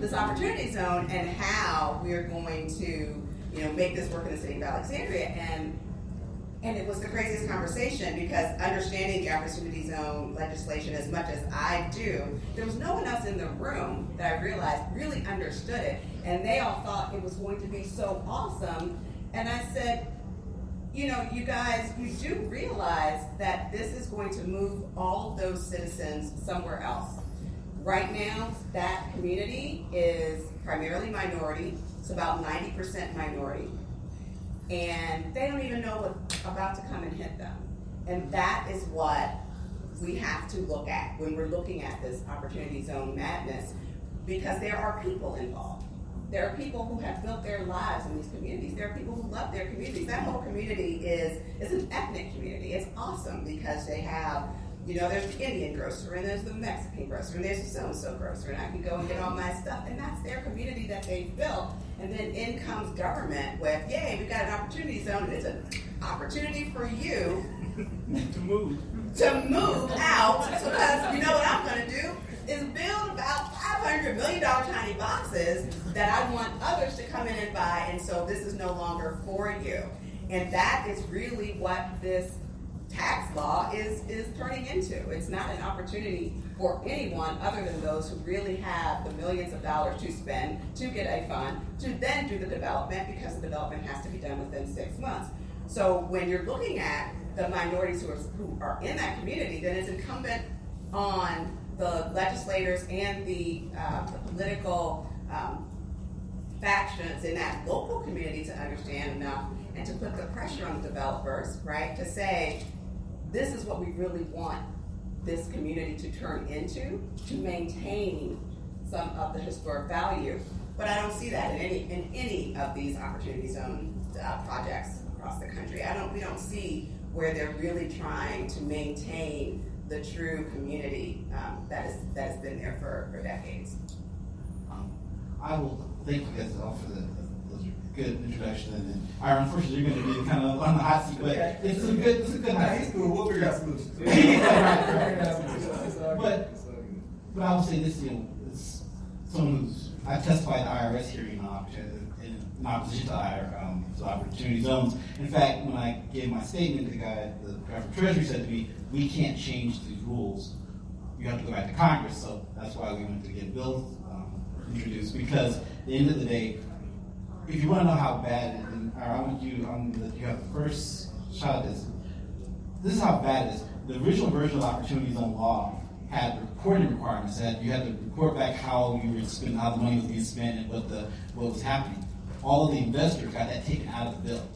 this opportunity zone and how we're going to, make this work in the city of Alexandria. And it was the craziest conversation because understanding the opportunity zone legislation as much as I do, there was no one else in the room that I realized really understood it. And they all thought it was going to be so awesome. And I said, you guys, you do realize that this is going to move all of those citizens somewhere else. Right now, that community is primarily minority. It's about 90% minority. And they don't even know what's about to come and hit them. And that is what we have to look at when we're looking at this opportunity zone madness, because there are people involved. There are people who have built their lives in these communities. There are people who love their communities. That whole community is an ethnic community. It's awesome because they have, there's the Indian grocer, and there's the Mexican grocer, and there's the so-and-so grocer, and I can go and get all my stuff. And that's their community that they've built. And then in comes government with, yay, we've got an opportunity zone, and it's an opportunity for you to move out, because you know what I'm going to do is build about $500 million tiny boxes that I want others to come in and buy, and so this is no longer for you. And that is really what this tax law is turning into. It's not an opportunity for anyone other than those who really have the millions of dollars to spend to get a fund to then do the development, because the development has to be done within 6 months. So when you're looking at the minorities who are in that community, then it's incumbent on the legislators and the political factions in that local community to understand enough and to put the pressure on the developers, right, to say, this is what we really want this community to turn into to maintain some of the historic value. But I don't see that in any of these opportunity zone projects across the country. We don't see where they're really trying to maintain the true community that has been there for decades. I will thank you guys all for those good introduction. And unfortunately, you're going to be kind of on the hot seat, but it's a good hot seat. We'll figure out solutions. But I will say this, it's someone I testified at the IRS hearing in opposition to opportunity zones. In fact, when I gave my statement, the guy, the Department of Treasury said to me, we can't change these rules. You have to go back to Congress. So that's why we went to get bills introduced, because at the end of the day, if you want to know how bad it is, and I want you have the first shot at this. This is how bad it is. The original version of the Opportunity Zone law had reporting requirements that you had to report back how you were spending, how the money was being spent, and what was happening. All of the investors got that taken out of the bill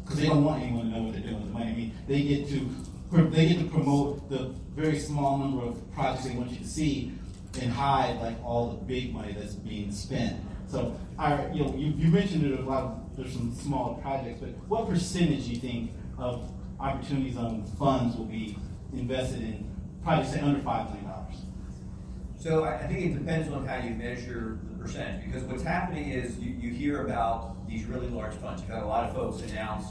because they don't want anyone to know what they're doing with the money. I mean, they get to promote the very small number of projects they want you to see and hide like all the big money that's being spent. So, you mentioned there's some smaller projects, but what percentage do you think of Opportunity Zone funds will be invested in projects say under $5 million? So I think it depends on how you measure the percentage, because what's happening is you hear about these really large funds. You've had a lot of folks announce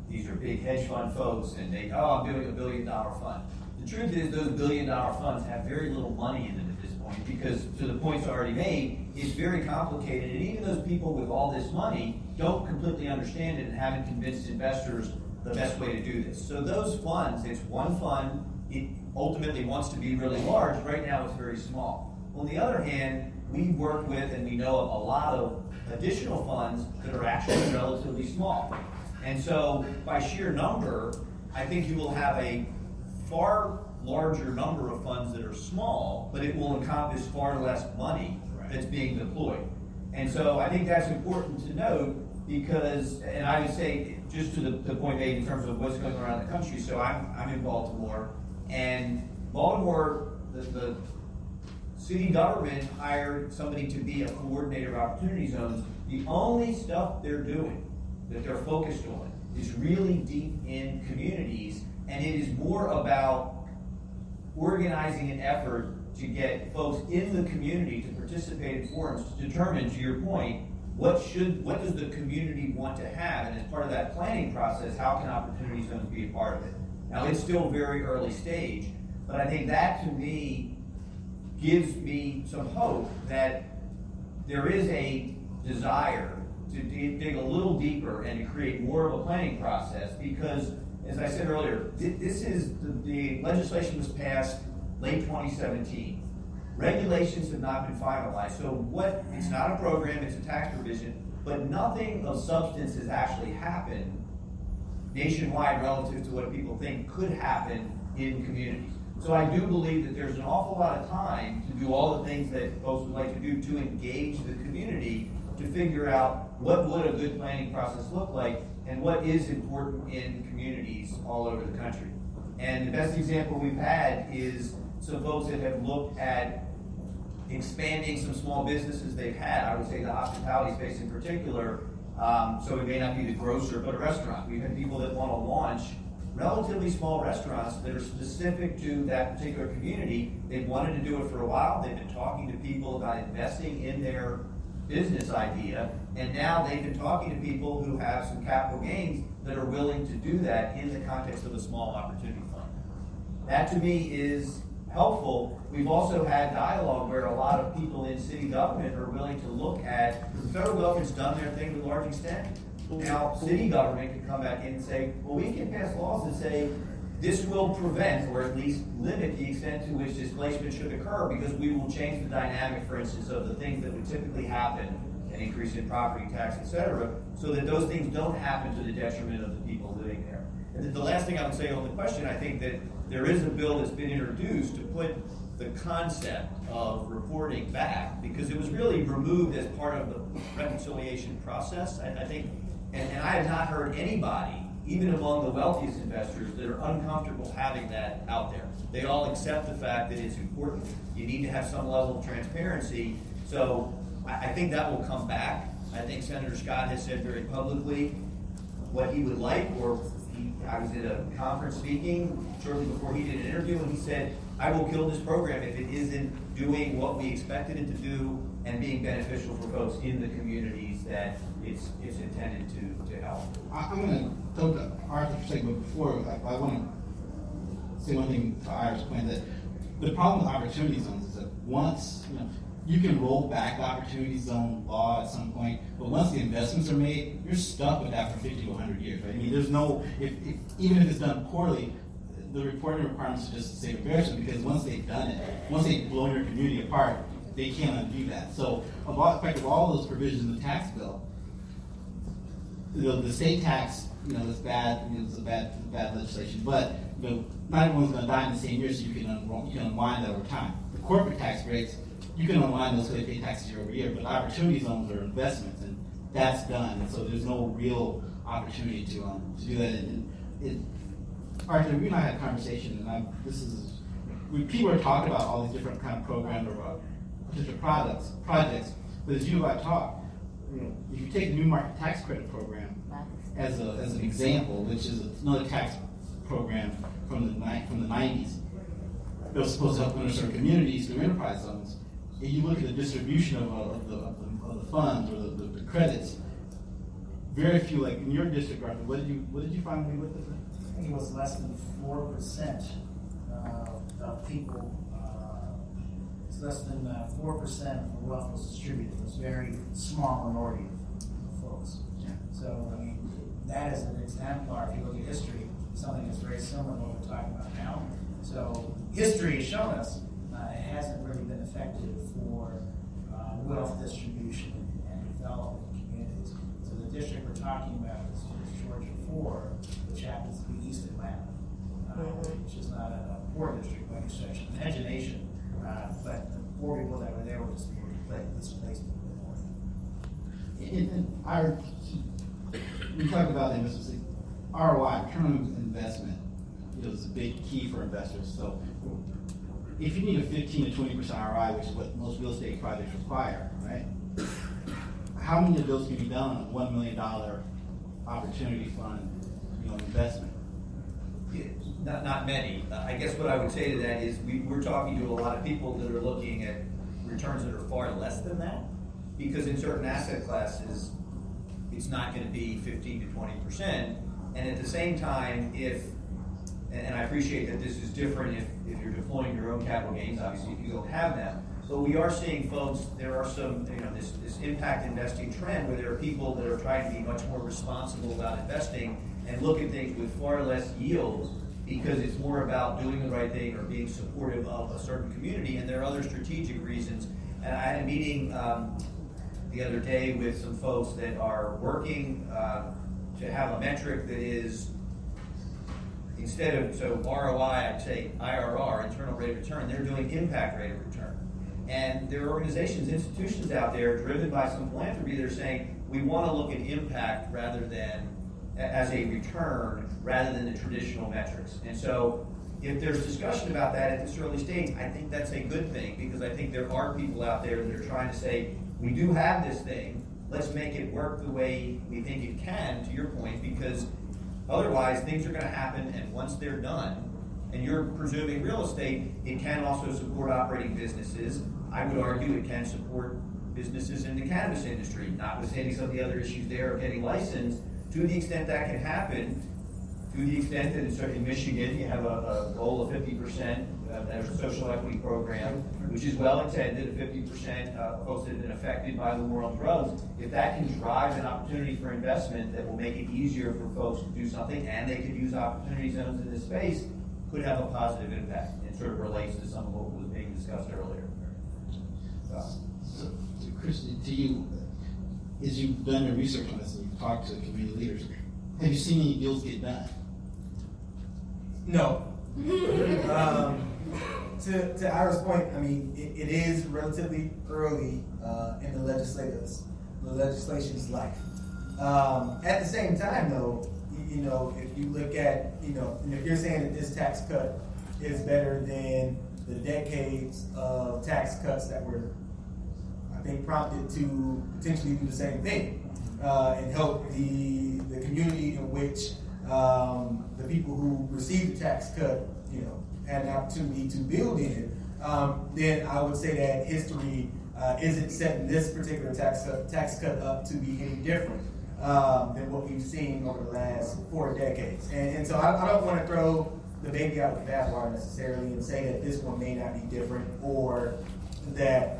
these are big hedge fund folks, and I'm doing $1 billion fund. The truth is those $1 billion funds have very little money in them at this point, because to the points already made, it's very complicated, and even those people with all this money don't completely understand it and haven't convinced investors the best way to do this. So those funds, it's one fund, it ultimately wants to be really large. Right now it's very small. On the other hand, we work with and we know of a lot of additional funds that are actually relatively small. And so by sheer number, I think you will have a far larger number of funds that are small, but it will encompass far less money that's being deployed. And so I think that's important to note, because, and I would say, just to the point made in terms of what's going on around the country, so I'm in Baltimore, and Baltimore, the city government hired somebody to be a coordinator of opportunity zones. The only stuff they're doing, that they're focused on, is really deep in communities, and it is more about organizing an effort to get folks in the community to participate in forums to determine, to your point, what does the community want to have, and as part of that planning process, how can opportunity zones be a part of it? Now, it's still very early stage, but I think that, to me, gives me some hope that there is a desire to dig a little deeper and to create more of a planning process because, as I said earlier, this is the legislation was passed late 2017. Regulations have not been finalized. So it's not a program, it's a tax provision, but nothing of substance has actually happened nationwide relative to what people think could happen in communities. So I do believe that there's an awful lot of time to do all the things that folks would like to do to engage the community to figure out what would a good planning process look like and what is important in communities all over the country. And the best example we've had is some folks that have looked at expanding some small businesses they've had. I would say the hospitality space in particular, so it may not be the grocer, but a restaurant. We've had people that want to launch relatively small restaurants that are specific to that particular community. They've wanted to do it for a while. They've been talking to people about investing in their business idea, and now they've been talking to people who have some capital gains that are willing to do that in the context of a small opportunity fund. That to me is helpful. We've also had dialogue where a lot of people in city government are willing to look at, the federal government's done their thing to a large extent. Now, city government can come back in and say, well, we can pass laws that say this will prevent or at least limit the extent to which displacement should occur because we will change the dynamic, for instance, of the things that would typically happen, an increase in property tax, et cetera, so that those things don't happen to the detriment of the people living there. And the last thing I would say on the question, I think that there is a bill that's been introduced to put the concept of reporting back because it was really removed as part of the reconciliation process. I think, and I have not heard anybody, even among the wealthiest investors, that are uncomfortable having that out there. They all accept the fact that it's important. You need to have some level of transparency. So I think that will come back. I think Senator Scott has said very publicly what he would like, I was at a conference speaking shortly before he did an interview, and he said, I will kill this program if it isn't doing what we expected it to do and being beneficial for folks in the communities that it's intended to help. I'm going to throw to Arthur for a second, but before, I want to say one thing to Ira's point, that the problem with opportunity zones is that once, you can roll back the opportunity zone law at some point, but once the investments are made, you're stuck with that for 50 to 100 years, right? I mean, there's no, even if it's done poorly, the reporting requirements are just the same embarrassment because once they've done it, once they've blown your community apart, they can't undo that. So, effective all those provisions in the tax bill, the state tax, is bad. It's a bad legislation, but not everyone's going to die in the same year, so you can unwind that over time. The corporate tax breaks, you can unwind those because they pay taxes year over year, but opportunity zones are investments, and that's done. And so there's no real opportunity to do that. Arthur, we and I had a conversation, and people are talking about all these different kind of programs or potential projects, but as you know, I talk, if you take the new market tax credit program as an example, which is another tax program from the 90s, that was supposed to help underserved communities through enterprise zones. If you look at the distribution of the funds or the credits, very few, like in your district, Arthur, what did you find when you looked at that? I think it was less than 4% of people. It's less than 4% of the wealth was distributed. It was a very small minority of folks. Yeah. So I mean, that is an exemplar. If you look at history, something that's very similar to what we're talking about now. So history has shown us it hasn't really been effective for wealth distribution and development in communities. So the district we're talking about is Georgia 4, which happens to be East Atlanta, which is not a poor district by any stretch of the imagination, but the poor people that were there were displaced a bit more. We talked about the investment. ROI, return on investment, is a big key for investors. So if you need a 15 to 20% ROI, which is what most real estate projects require, right? How many of those can be done on a $1 million opportunity fund, investment? Not many. I guess what I would say to that is we're talking to a lot of people that are looking at returns that are far less than that, because in certain asset classes, it's not going to be 15 to 20%. And at the same time, and I appreciate that this is different if you're deploying your own capital gains, obviously if you don't have them, But we are seeing folks, there are some, this impact investing trend where there are people that are trying to be much more responsible about investing and look at things with far less yield because it's more about doing the right thing or being supportive of a certain community, and there are other strategic reasons. And I had a meeting the other day with some folks that are working to have a metric that is, instead of, so ROI, I'd say IRR, internal rate of return, they're doing impact rate of return. And there are organizations, institutions out there driven by some philanthropy that are saying, we want to look at impact rather than, as a return, rather than the traditional metrics. And so if there's discussion about that at this early stage, I think that's a good thing, because I think there are people out there that are trying to say, we do have this thing, let's make it work the way we think it can, to your point, because otherwise things are going to happen, and once they're done, and you're presuming real estate, it can also support operating businesses. I would argue it can support businesses in the cannabis industry, notwithstanding some of the other issues there of getting licensed. To the extent that can happen, to the extent that in Michigan you have a goal of 50%, there's a social equity program, which is well intended, 50% of folks that have been affected by the war on drugs. If that can drive an opportunity for investment that will make it easier for folks to do something, and they could use opportunity zones in this space, could have a positive impact. It sort of relates to some of what was being discussed earlier. So, Chris, to you, as you've done your research on this and you've talked to community leaders, have you seen any deals get done? No. To Ira's point, I mean, it is relatively early in the legislation's life. At the same time, though, if you look at, and if you're saying that this tax cut is better than the decades of tax cuts that were, I think, prompted to potentially do the same thing and help the community in which the people who received the tax cut, had an opportunity to build in, then I would say that history isn't setting this particular tax cut up to be any different than what we've seen over the last 4 decades. And so I don't want to throw the baby out with the bathwater necessarily and say that this one may not be different, or that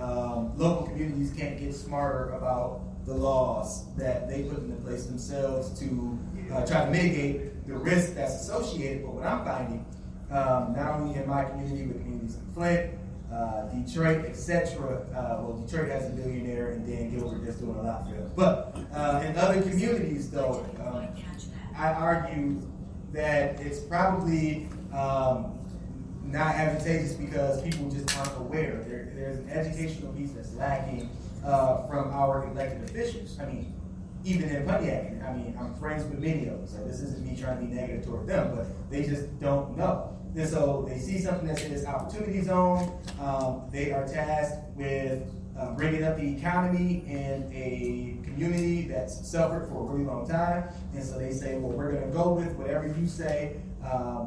local communities can't get smarter about the laws that they put into place themselves to try to mitigate the risk that's associated. But what I'm finding, not only in my community, but communities in Flint, Detroit, etc. Well, Detroit has a billionaire, and Dan Gilbert that's doing a lot for them. But in other communities, though, I argue that it's probably not advantageous because people just aren't aware. There's an educational piece that's lacking from our elected officials. I mean, even in Pontiac, I'm friends with many of them, so this isn't me trying to be negative toward them, but they just don't know. And so they see something that says opportunity zone. They are tasked with bringing up the economy in a community that's suffered for a really long time. And so they say, well, we're going to go with whatever you say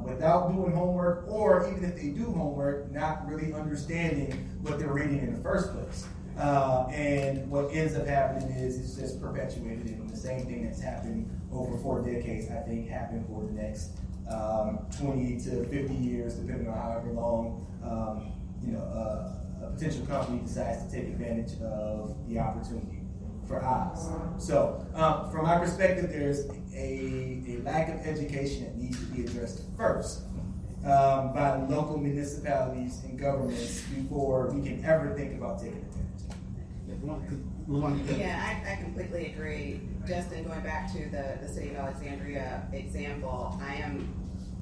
without doing homework, or even if they do homework, not really understanding what they're reading in the first place. And what ends up happening is it's just perpetuated, and the same thing that's happened over 4 decades, I think, happened for the next 20 to 50 years, depending on however long a potential company decides to take advantage of the opportunity for us. So, from my perspective, there's a lack of education that needs to be addressed first by local municipalities and governments before we can ever think about taking advantage. Yeah, I completely agree. Justin, going back to the city of Alexandria example, I am,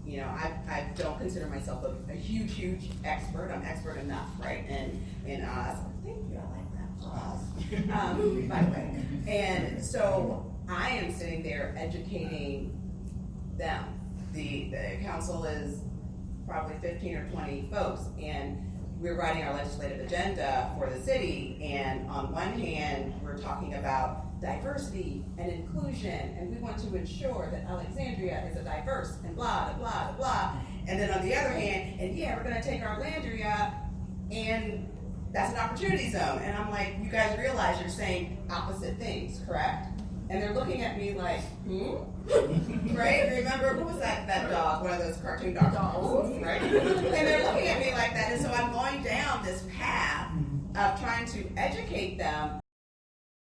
I don't consider myself a huge expert. I'm expert enough, right? And thank you, I like that. By the way. And so I am sitting there educating them. The council is probably 15 or 20 folks, and we're writing our legislative agenda for the city, and on one hand, we're talking about diversity and inclusion, and we want to ensure that Alexandria is a diverse and blah, blah, blah, blah. And then on the other hand, and yeah, we're gonna take Alexandria, and that's an opportunity zone. And I'm like, you guys realize you're saying opposite things, correct? And they're looking at me like, right? Remember, what was that dog? One of those cartoon dogs, right? And they're looking at me like that. And so I'm going down this path of trying to educate them